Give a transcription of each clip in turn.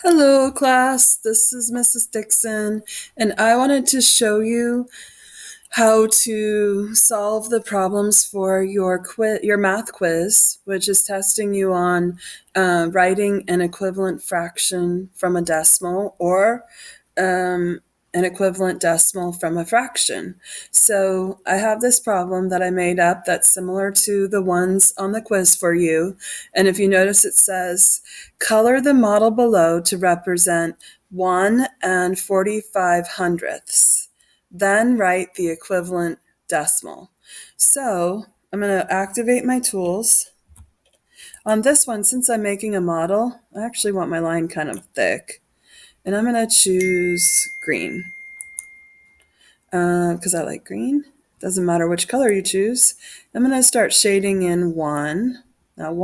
Hello, class. This is Mrs. Dixon, and I wanted to show you how to solve the problems for your math quiz, which is testing you on writing an equivalent fraction from a decimal or um, an equivalent decimal from a fraction. So I have this problem that I made up that's similar to the ones on the quiz for you. And if you notice, it says, color the model below to represent 1 and 45 hundredths. Then write the equivalent decimal. So I'm going to activate my tools. On this one, since I'm making a model, I actually want my line kind of thick. And I'm going to choose green because I like green. Doesn't matter which color you choose. I'm going to start shading in one. Now,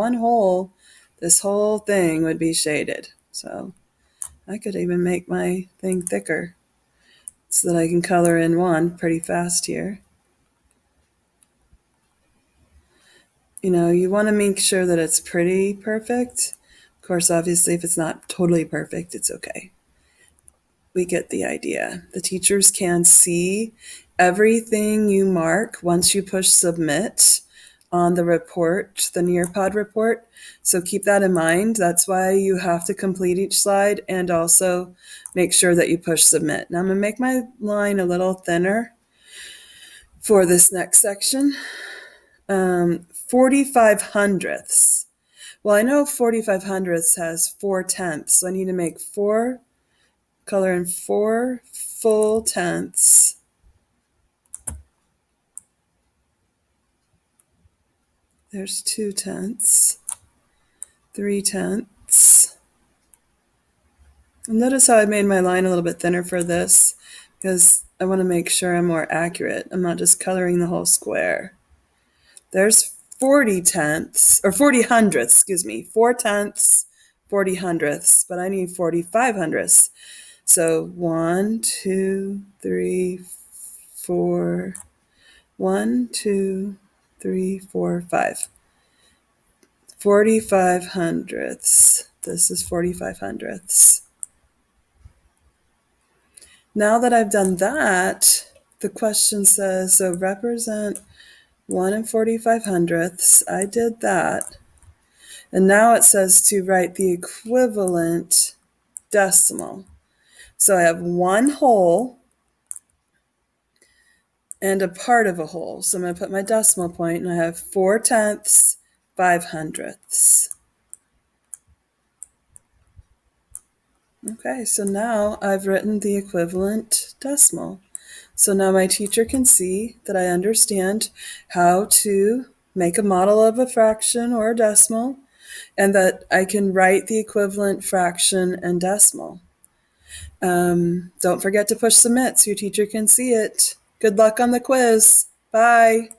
this whole thing would be shaded. So I could even make my thing thicker so that I can color in one pretty fast here. You want to make sure that it's pretty perfect. Of course, obviously, if it's not totally perfect, it's okay. We get the idea. The teachers can see everything you mark once you push submit on the report, the Nearpod report. So keep that in mind. That's why you have to complete each slide and also make sure that you push submit. Now I'm going to make my line a little thinner for this next section. 45 hundredths. Well, I know 45 hundredths has 4/10, so I need to make color in 4 full tenths. There's 2/10, 3/10. And notice how I made my line a little bit thinner for this because I want to make sure I'm more accurate. I'm not just coloring the whole square. There's 40/10, or 40 hundredths, 4/10, 40 hundredths, but I need 45 hundredths. So 1, 2, 3, 4, 1, 2, 3, 4, 5. 45 hundredths. This is 45 hundredths. Now that I've done that, the question says, so represent 1 and 45 hundredths. I did that. And now it says to write the equivalent decimal. So I have one whole and a part of a whole. So I'm going to put my decimal point, and I have 4/10, 5 hundredths. Okay, so now I've written the equivalent decimal. So now my teacher can see that I understand how to make a model of a fraction or a decimal, and that I can write the equivalent fraction and decimal. Don't forget to push submit so your teacher can see it. Good luck on the quiz. Bye.